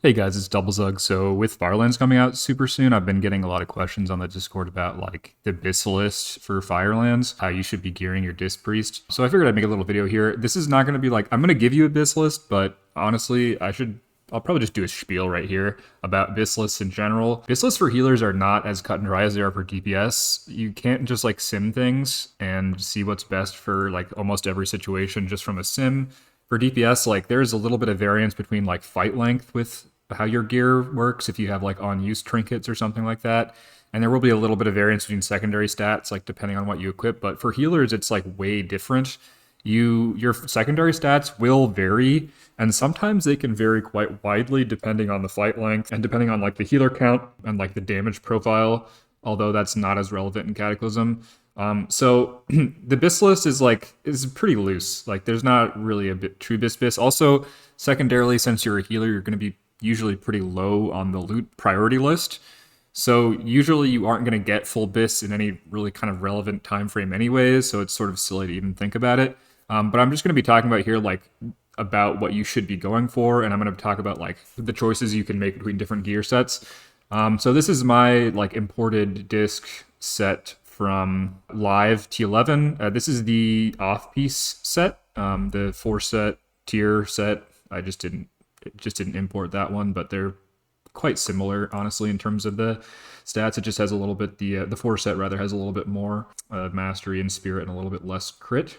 Hey guys, it's Double Zug. So with Firelands coming out super soon, I've been getting a lot of questions on the Discord about like the BIS list for Firelands, how you should be gearing your Disc Priest. So I figured I'd make a little video here. This is not going to be like, I'm going to give you a BIS list, but honestly, I'll probably just do a spiel right here about BIS lists in general. BIS lists for healers are not as cut and dry as they are for DPS. You can't just like sim things and see what's best for like almost every situation just from a sim. For DPS, like there's a little bit of variance between like fight length with how your gear works if you have like on-use trinkets or something like that. And there will be a little bit of variance between secondary stats, like depending on what you equip. But for healers, it's like way different. Your secondary stats will vary, and sometimes they can vary quite widely depending on the fight length and depending on like the healer count and like the damage profile. Although that's not as relevant in Cataclysm. So the BIS list is pretty loose. Like there's not really a true BIS. Also, secondarily, since you're a healer, you're going to be usually pretty low on the loot priority list. So usually you aren't going to get full BIS in any really kind of relevant time frame anyways, so it's sort of silly to even think about it. But I'm just going to be talking about here like about what you should be going for, and I'm going to talk about like the choices you can make between different gear sets. So this is my like imported disc set from Live T11. This is the off-piece set, the 4-set tier set. I just didn't import that one, but they're quite similar, honestly, in terms of the stats. It just has a little bit, the 4-set rather has a little bit more mastery and spirit and a little bit less crit.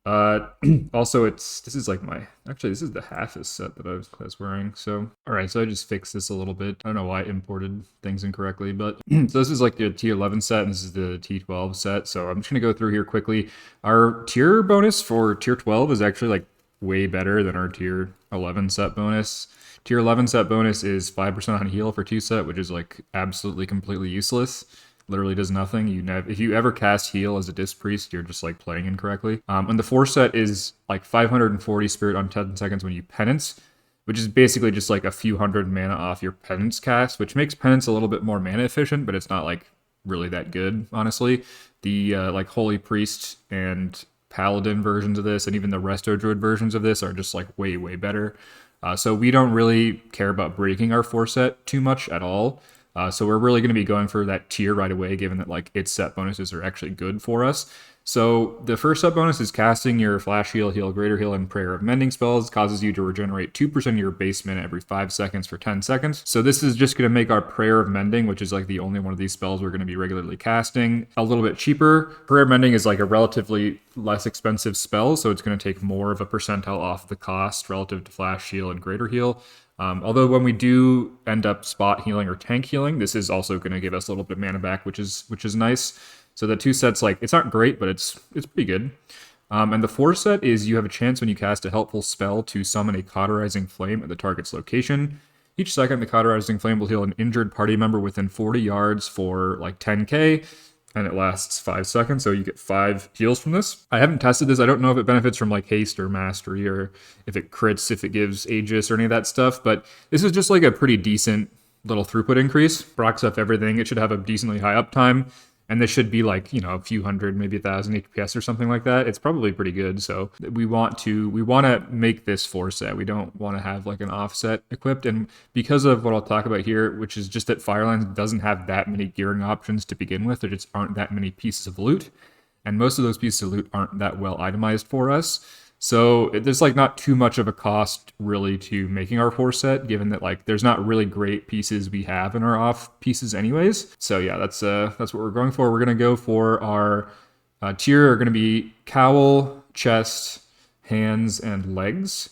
Also, this is the halfest set that I was wearing. So, all right, so I just fixed this a little bit. I don't know why I imported things incorrectly, but so this is like the T11 set and this is the T12 set. So I'm just gonna go through here quickly. Our tier bonus for tier 12 is actually like way better than our tier 11 set bonus. Tier 11 set bonus is 5% on heal for 2 set, which is like absolutely completely useless. Literally does nothing. If you ever cast heal as a Disc Priest, you're just like playing incorrectly. And the 4 set is like 540 spirit on 10 seconds when you penance, which is basically just like a few hundred mana off your penance cast, which makes penance a little bit more mana efficient, but it's not like really that good, honestly. The like Holy Priest and Paladin versions of this, and even the Resto Druid versions of this are just like way, way better. So we don't really care about breaking our 4 set too much at all. So we're really going to be going for that tier right away, given that like its set bonuses are actually good for us. So the first set bonus is casting your Flash Heal, Heal, Greater Heal, and Prayer of Mending spells. Causes you to regenerate 2% of your base mana every 5 seconds for 10 seconds. So this is just going to make our Prayer of Mending, which is like the only one of these spells we're going to be regularly casting, a little bit cheaper. Prayer of Mending is like a relatively less expensive spell, so it's going to take more of a percentile off the cost relative to Flash Heal and Greater Heal. Although when we do end up spot healing or tank healing, this is also going to give us a little bit of mana back, which is nice. So the 2 sets, like, it's not great, but it's pretty good. And the 4 set is you have a chance when you cast a helpful spell to summon a cauterizing flame at the target's location. Each second, the cauterizing flame will heal an injured party member within 40 yards for like 10k, and it lasts 5 seconds, so you get 5 heals from this. I haven't tested this. I don't know if it benefits from like haste or mastery, or if it crits, if it gives Aegis or any of that stuff, but this is just like a pretty decent little throughput increase. Procs up everything. It should have a decently high uptime, and this should be like, you know, a few hundred, maybe 1,000 HPS or something like that. It's probably pretty good. So we want to make this 4 set. We don't want to have like an offset equipped. And because of what I'll talk about here, which is just that Firelands doesn't have that many gearing options to begin with, there just aren't that many pieces of loot. And most of those pieces of loot aren't that well itemized for us. So there's like not too much of a cost really to making our 4 set, given that like there's not really great pieces we have in our off pieces anyways. So yeah, that's what we're going for. We're gonna go for our tier are gonna be cowl, chest, hands, and legs.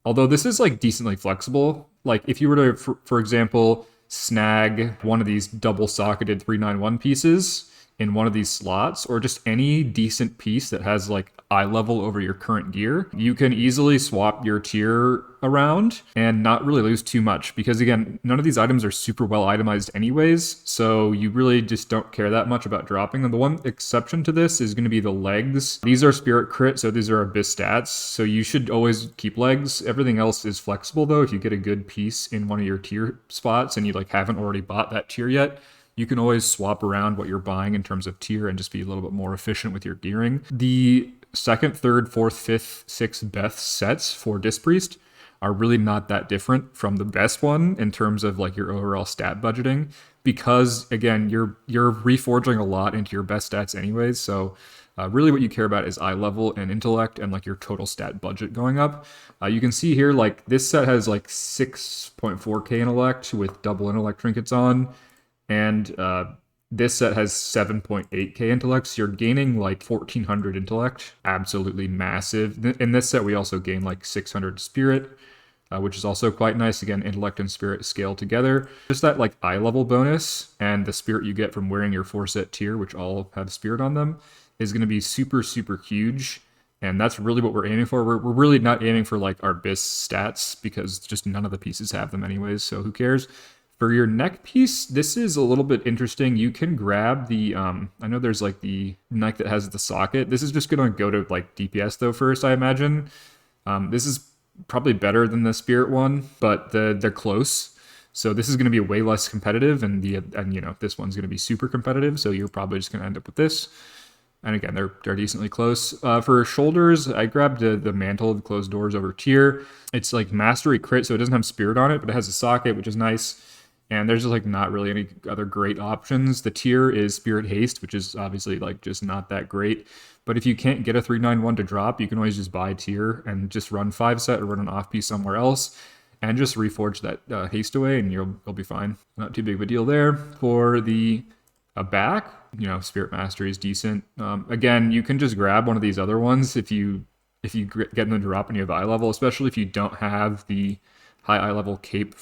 Although this is like decently flexible. Like if you were to, for example, snag one of these double-socketed 391 pieces in one of these slots, or just any decent piece that has like eye level over your current gear, you can easily swap your tier around and not really lose too much, because again, none of these items are super well itemized anyways, so you really just don't care that much about dropping them. The one exception to this is going to be the legs. These are spirit crit, so these are abyss stats, so you should always keep legs. Everything else is flexible though. If you get a good piece in one of your tier spots and you like haven't already bought that tier yet, you can always swap around what you're buying in terms of tier and just be a little bit more efficient with your gearing. The second, third, fourth, fifth, sixth, best sets for Disc Priest are really not that different from the best one in terms of like your overall stat budgeting, because again, you're reforging a lot into your best stats anyways. So really what you care about is eye level and intellect and like your total stat budget going up. You can see here, like this set has like 6.4k intellect with double intellect trinkets on, and this set has 7.8k intellect, so you're gaining like 1400 intellect. Absolutely massive. In this set, we also gain like 600 spirit, which is also quite nice. Again, intellect and spirit scale together. Just that like eye level bonus and the spirit you get from wearing your 4-set tier, which all have spirit on them, is going to be super, super huge. And that's really what we're aiming for. We're really not aiming for like our BIS stats because just none of the pieces have them anyways, so who cares? For your neck piece, this is a little bit interesting. You can grab the, I know there's like the neck that has the socket. This is just going to go to like DPS though first, I imagine. This is probably better than the spirit one, but they're close. So this is going to be way less competitive, and you know, this one's going to be super competitive. So you're probably just going to end up with this. And again, they're decently close. For shoulders, I grabbed the mantle of the closed doors over tier. It's like mastery crit, so it doesn't have spirit on it, but it has a socket, which is nice. And there's just like not really any other great options. The tier is Spirit Haste, which is obviously like just not that great. But if you can't get a 391 to drop, you can always just buy tier and just run 5-set or run an off piece somewhere else and just reforge that haste away, and you'll be fine. Not too big of a deal there. For the back, you know, Spirit Mastery is decent. Again, you can just grab one of these other ones if you get them to drop and you have eye level, especially if you don't have the high eye level cape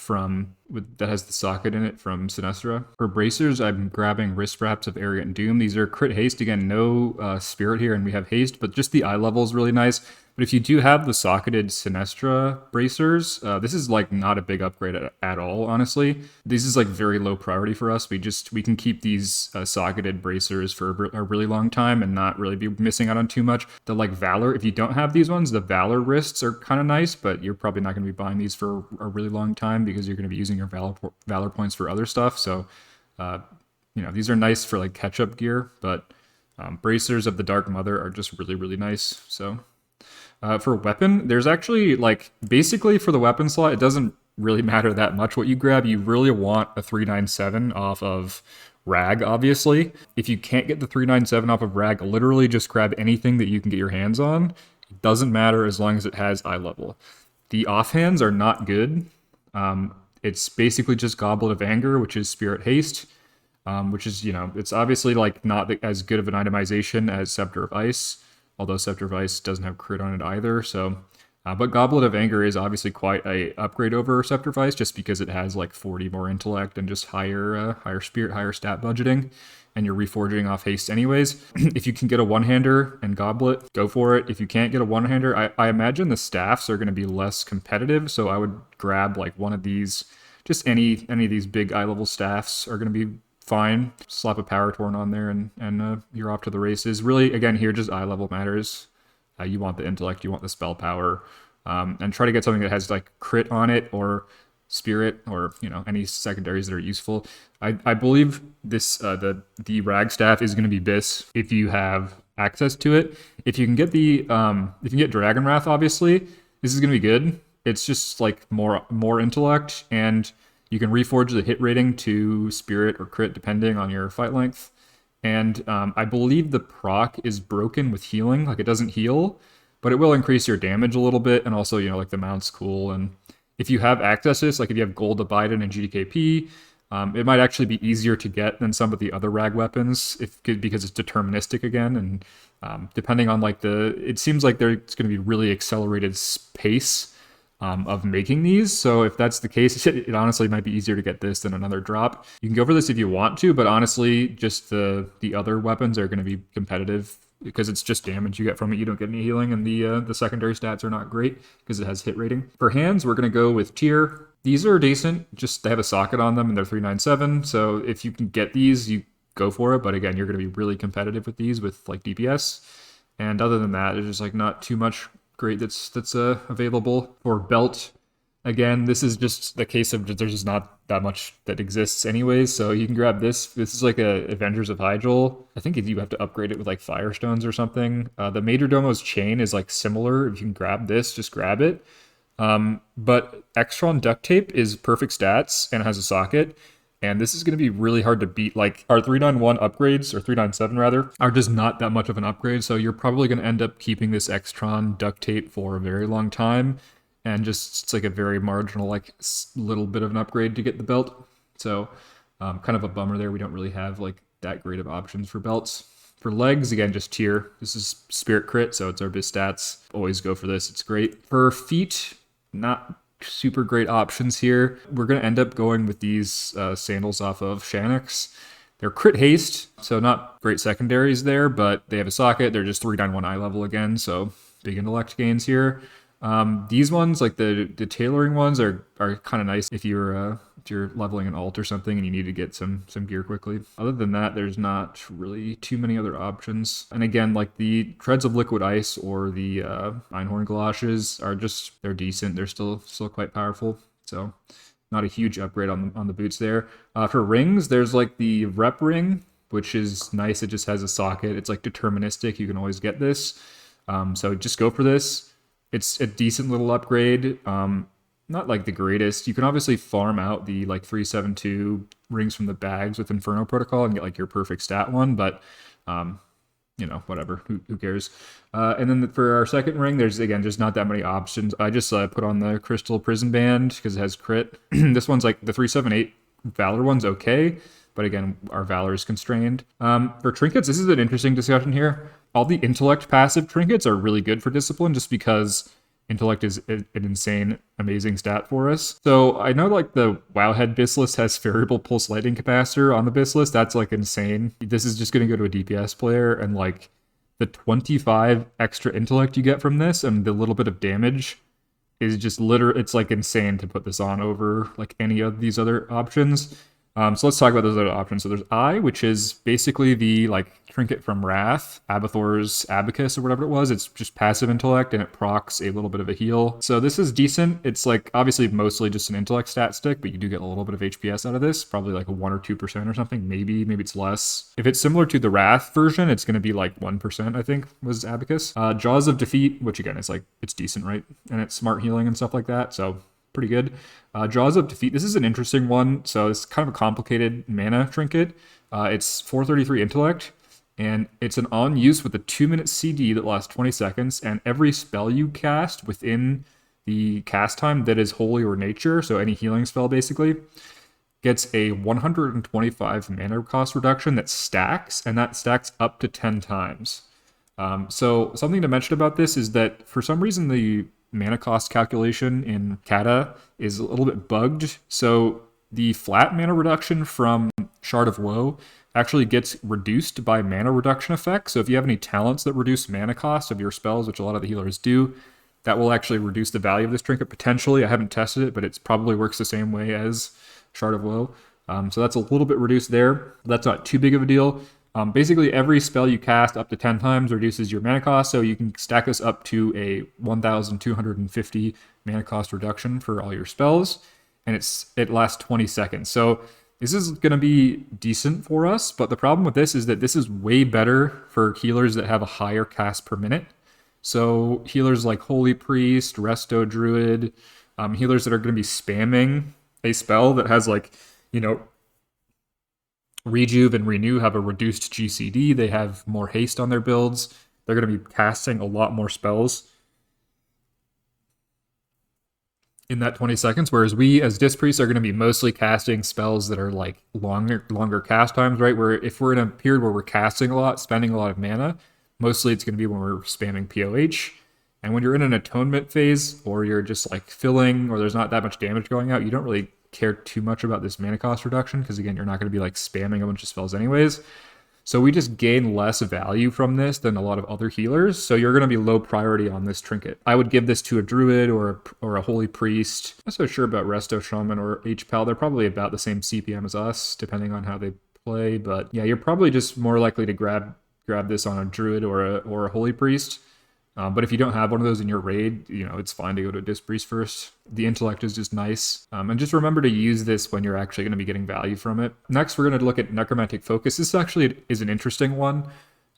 that has the socket in it from Sinestra. For bracers, I'm grabbing wrist wraps of Arrogant Doom. These are crit haste. Again, no spirit here, and we have haste, but just the eye level is really nice. But if you do have the socketed Sinestra bracers, this is like not a big upgrade at all, honestly. This is like very low priority for us. We can keep these socketed bracers for a really long time and not really be missing out on too much. The like Valor, if you don't have these ones, the Valor wrists are kind of nice, but you're probably not going to be buying these for a really long time because you're going to be using your Valor points for other stuff. So, you know, these are nice for like catch-up gear, but bracers of the Dark Mother are just really, really nice. So. For weapon, there's actually like basically for the weapon slot, it doesn't really matter that much what you grab. You really want a 397 off of Rag, obviously. If you can't get the 397 off of Rag, literally just grab anything that you can get your hands on. It doesn't matter as long as it has eye level. The offhands are not good. It's basically just Goblet of Anger, which is Spirit Haste, which is, you know, it's obviously like not as good of an itemization as Scepter of Ice. Although Scepter of Ice doesn't have crit on it either, so... but Goblet of Anger is obviously quite a upgrade over Scepter of Ice, just because it has like 40 more intellect and just higher spirit, higher stat budgeting, and you're reforging off haste anyways. If you can get a one-hander and Goblet, go for it. If you can't get a one-hander, I imagine the staffs are going to be less competitive, so I would grab like one of these, just any of these big eye-level staffs are going to be fine. Slap a Power Torn on there and you're off to the races. Really, again, here just eye level matters. You want the intellect, you want the spell power, and try to get something that has like crit on it or spirit or, you know, any secondaries that are useful. I believe this the Rag Staff is going to be BIS if you have access to it. If you can get the if you get Dragon Wrath, obviously this is going to be good. It's just like more intellect, and you can reforge the hit rating to spirit or crit depending on your fight length. And I believe the proc is broken with healing. Like, it doesn't heal, but it will increase your damage a little bit. And also, you know, like the mount's cool. And if you have access to this, like if you have Gold Abidin and GDKP, it might actually be easier to get than some of the other rag weapons because it's deterministic again. And depending on like it seems like there's going to be really accelerated pace of making these. So if that's the case, it honestly might be easier to get this than another drop. You can go for this if you want to, but honestly, just the other weapons are going to be competitive because it's just damage you get from it. You don't get any healing, and the secondary stats are not great because it has hit rating. For hands, we're going to go with tier. These are decent, just they have a socket on them and they're 397. So if you can get these, you go for it. But again, you're going to be really competitive with these with like DPS. And other than that, there's just like not too much great that's available. For belt, again, this is just the case of there's just not that much that exists anyways, so you can grab this. This is like a Avengers of Hyjal. I think you have to upgrade it with like Firestones or something. The Major Domo's chain is like similar. If you can grab this, just grab it. But Extron Duct Tape is perfect stats and has a socket. And this is going to be really hard to beat. Like our 391 upgrades, or 397 rather, are just not that much of an upgrade. So you're probably going to end up keeping this Extron Duct Tape for a very long time. And just, it's like a very marginal, like little bit of an upgrade to get the belt. So kind of a bummer there. We don't really have like that great of options for belts. For legs, again, just tier. This is Spirit Crit, so it's our best stats. Always go for this. It's great. For feet, not super great options here. We're going to end up going with these sandals off of Shanix. They're crit haste, so not great secondaries there, but they have a socket. They're just 391 eye level again, so big intellect gains here. These ones, like the tailoring ones, are kind of nice if you're leveling an alt or something and you need to get some gear quickly. Other than that, there's not really too many other options. And again, like the Treads of Liquid Ice or the Einhorn Galoshes are just, they're decent. They're still quite powerful. So not a huge upgrade on the boots there. For rings, there's like the Rep Ring, which is nice. It just has a socket. It's like deterministic. You can always get this. So just go for this. It's a decent little upgrade. Not like the greatest. You can obviously farm out the like 372 rings from the bags with Inferno Protocol and get like your perfect stat one, but you know, whatever. Who cares? And then for our second ring, there's again just not that many options. I just put on the Crystal Prison Band because it has crit. This one's like the 378 Valor one's okay, but again, our Valor is constrained. For trinkets, this is an interesting discussion here. All the intellect passive trinkets are really good for discipline just because intellect is an insane, amazing stat for us. So I know like the Wowhead Bissless has variable pulse lightning capacitor on the Bissless. That's like insane. This is just going to go to a DPS player, and like the 25 extra intellect you get from this and the little bit of damage is just it's like insane to put this on over like any of these other options. So let's talk about those other options. So there's Eye, which is basically the like trinket from Wrath, Abathor's Abacus or whatever it was. It's just passive intellect and it procs a little bit of a heal. So this is decent. It's like obviously mostly just an intellect stat stick, but you do get a little bit of HPS out of this, probably like a 1 or 2% or something. Maybe it's less. If it's similar to the Wrath version, it's going to be like 1%, I think, was Abacus. Jaws of Defeat, which again is like, it's decent, right? And it's smart healing and stuff like that. So pretty good. Jaws of Defeat. This is an interesting one. So it's kind of a complicated mana trinket. It's 433 intellect, and it's an on use with a 2-minute CD that lasts 20 seconds, and every spell you cast within the cast time that is holy or nature, so any healing spell basically, gets a 125 mana cost reduction that stacks, and that stacks up to 10 times. So something to mention about this is that for some reason the mana cost calculation in Kata is a little bit bugged. So the flat mana reduction from Shard of Woe actually gets reduced by mana reduction effects. So if you have any talents that reduce mana cost of your spells, which a lot of the healers do, that will actually reduce the value of this trinket potentially. I haven't tested it, but it probably works the same way as Shard of Woe. So that's a little bit reduced there. That's not too big of a deal. Basically, every spell you cast up to 10 times reduces your mana cost, so you can stack this up to a 1,250 mana cost reduction for all your spells, and it lasts 20 seconds. So this is going to be decent for us, but the problem with this is that this is way better for healers that have a higher cast per minute. So healers like Holy Priest, Resto Druid, healers that are going to be spamming a spell that has like, you know, Rejuve and Renew have a reduced GCD. They have more haste on their builds. They're going to be casting a lot more spells in that 20 seconds, whereas we as Disc Priests are going to be mostly casting spells that are like longer cast times, right? Where if we're in a period where we're casting a lot, spending a lot of mana, mostly it's going to be when we're spamming POH. And when you're in an atonement phase, or you're just like filling, or there's not that much damage going out, you don't really care too much about this mana cost reduction, because again, you're not going to be like spamming a bunch of spells anyways. So we just gain less value from this than a lot of other healers. So you're going to be low priority on this trinket. I would give this to a Druid or a Holy Priest. I'm not so sure about Resto Shaman or HPAL. They're probably about the same CPM as us, depending on how they play. But yeah, you're probably just more likely to grab this on a Druid or a Holy Priest. But if you don't have one of those in your raid, you know, it's fine to go to Disc Priest first. The intellect is just nice. And just remember to use this when you're actually going to be getting value from it. Next, we're going to look at Necromantic Focus. This actually is an interesting one.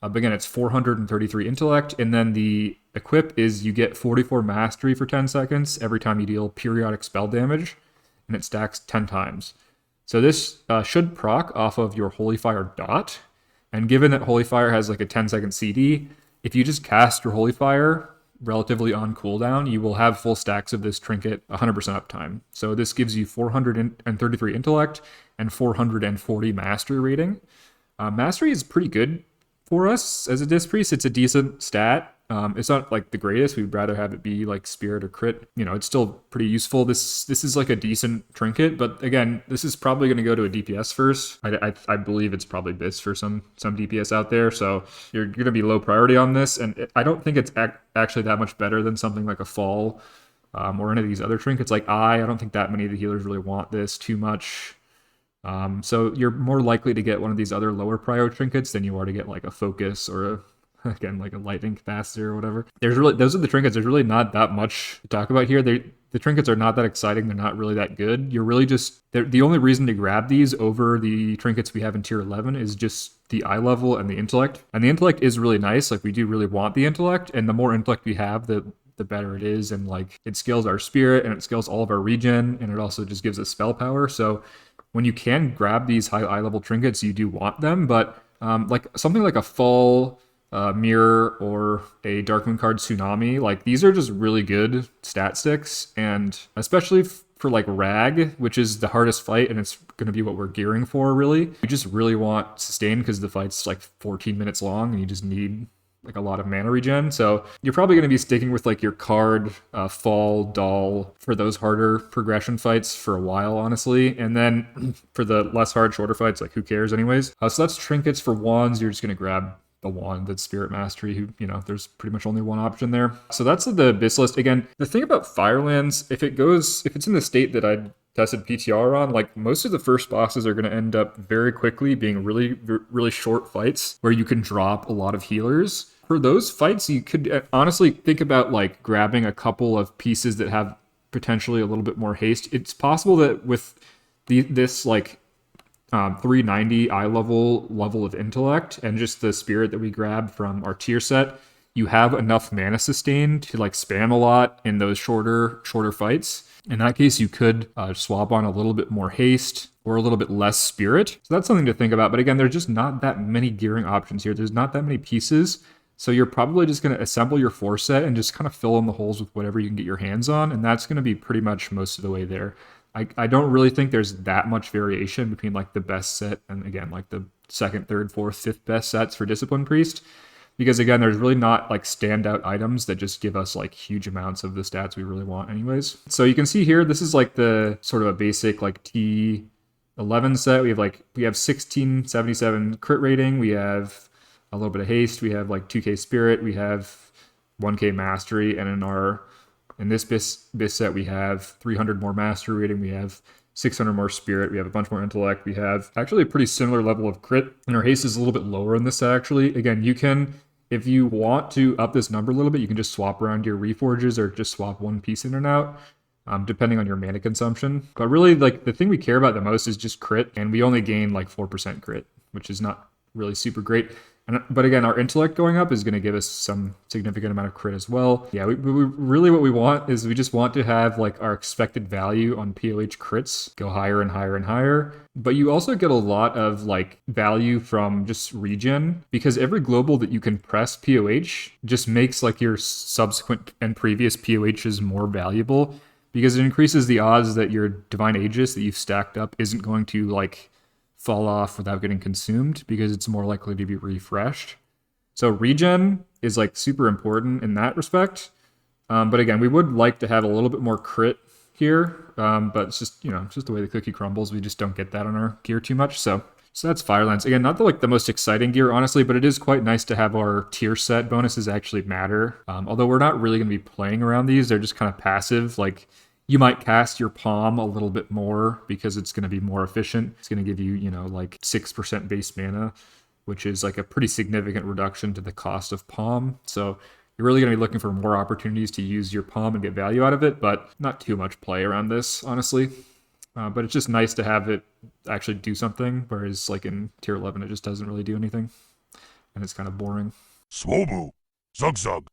But again, it's 433 intellect, and then the equip is you get 44 mastery for 10 seconds every time you deal periodic spell damage, and it stacks 10 times. So this should proc off of your Holy Fire dot, and given that Holy Fire has like a 10-second CD, if you just cast your Holy Fire relatively on cooldown, you will have full stacks of this trinket 100% uptime. So this gives you 433 intellect and 440 mastery rating. Mastery is pretty good for us as a disc priest. It's a decent stat. It's not like the greatest. We'd rather have it be like spirit or crit. You know, it's still pretty useful. This is like a decent trinket, but again, this is probably going to go to a DPS first. I believe it's probably BIS for some DPS out there. So you're going to be low priority on this, and I don't think it's actually that much better than something like a fall or any of these other trinkets. Like I don't think that many of the healers really want this too much. So you're more likely to get one of these other lower prio trinkets than you are to get like a focus or again, like a lightning capacitor or whatever. Those are the trinkets. There's really not that much to talk about here. The trinkets are not that exciting. They're not really that good. You're really the only reason to grab these over the trinkets we have in tier 11 is just the eye level and the intellect. And the intellect is really nice. Like we do really want the intellect, and the more intellect we have, the better it is. And like it scales our spirit and it scales all of our regen, and it also just gives us spell power. So when you can grab these high eye level trinkets, you do want them. But like something like a fall mirror or a Darkmoon card tsunami, like these are just really good stat sticks, and especially for like rag, which is the hardest fight, and it's going to be what we're gearing for really. We just really want sustain because the fight's like 14 minutes long and you just need like a lot of mana regen. So you're probably going to be sticking with like your card fall doll for those harder progression fights for a while, honestly. And then for the less hard shorter fights, like who cares anyways. So that's trinkets. For wands, you're just going to grab the wand that's Spirit Mastery, who, you know, there's pretty much only one option there. So that's the Abyss list. Again, the thing about Firelands, if it's in the state that I tested PTR on, like most of the first bosses are going to end up very quickly being really, really short fights where you can drop a lot of healers. For those fights, you could honestly think about like grabbing a couple of pieces that have potentially a little bit more haste. It's possible that with this like 390 eye level of intellect and just the spirit that we grabbed from our tier set, you have enough mana sustain to like spam a lot in those shorter fights. In that case, you could swap on a little bit more haste or a little bit less spirit. So that's something to think about. But again, there's just not that many gearing options here. There's not that many pieces. So you're probably just going to assemble your 4 set and just kind of fill in the holes with whatever you can get your hands on. And that's going to be pretty much most of the way there. I don't really think there's that much variation between like the best set and again, like the second, third, fourth, fifth best sets for Discipline Priest. Because again, there's really not like standout items that just give us like huge amounts of the stats we really want anyways. So you can see here, this is like the sort of a basic like T11 set. We have 1677 crit rating. We have a little bit of haste. We have like 2k spirit. We have 1k mastery. And in this BIS set, we have 300 more mastery rating. We have 600 more spirit. We have a bunch more intellect. We have actually a pretty similar level of crit. And our haste is a little bit lower in this set, actually. Again, you can, if you want to up this number a little bit, you can just swap around your reforges or just swap one piece in and out, depending on your mana consumption. But really, like the thing we care about the most is just crit. And we only gain like 4% crit, which is not really super great. But again, our intellect going up is going to give us some significant amount of crit as well. Yeah, we really what we want is we just want to have like our expected value on POH crits go higher and higher and higher. But you also get a lot of like value from just regen, because every global that you can press POH just makes like your subsequent and previous POHs more valuable, because it increases the odds that your Divine Aegis that you've stacked up isn't going to like fall off without getting consumed, because it's more likely to be refreshed. So regen is like super important in that respect. But again, we would like to have a little bit more crit here, but it's just, it's just the way the cookie crumbles. We just don't get that on our gear too much. So that's Firelands. Again, not the most exciting gear, honestly, but it is quite nice to have our tier set bonuses actually matter. Although we're not really going to be playing around these. They're just kind of passive. Like, you might cast your palm a little bit more because it's going to be more efficient. It's going to give you, like 6% base mana, which is like a pretty significant reduction to the cost of palm. So you're really going to be looking for more opportunities to use your palm and get value out of it, but not too much play around this, honestly. But it's just nice to have it actually do something, whereas like in tier 11, it just doesn't really do anything. and it's kind of boring. Swobu. Zug Zug.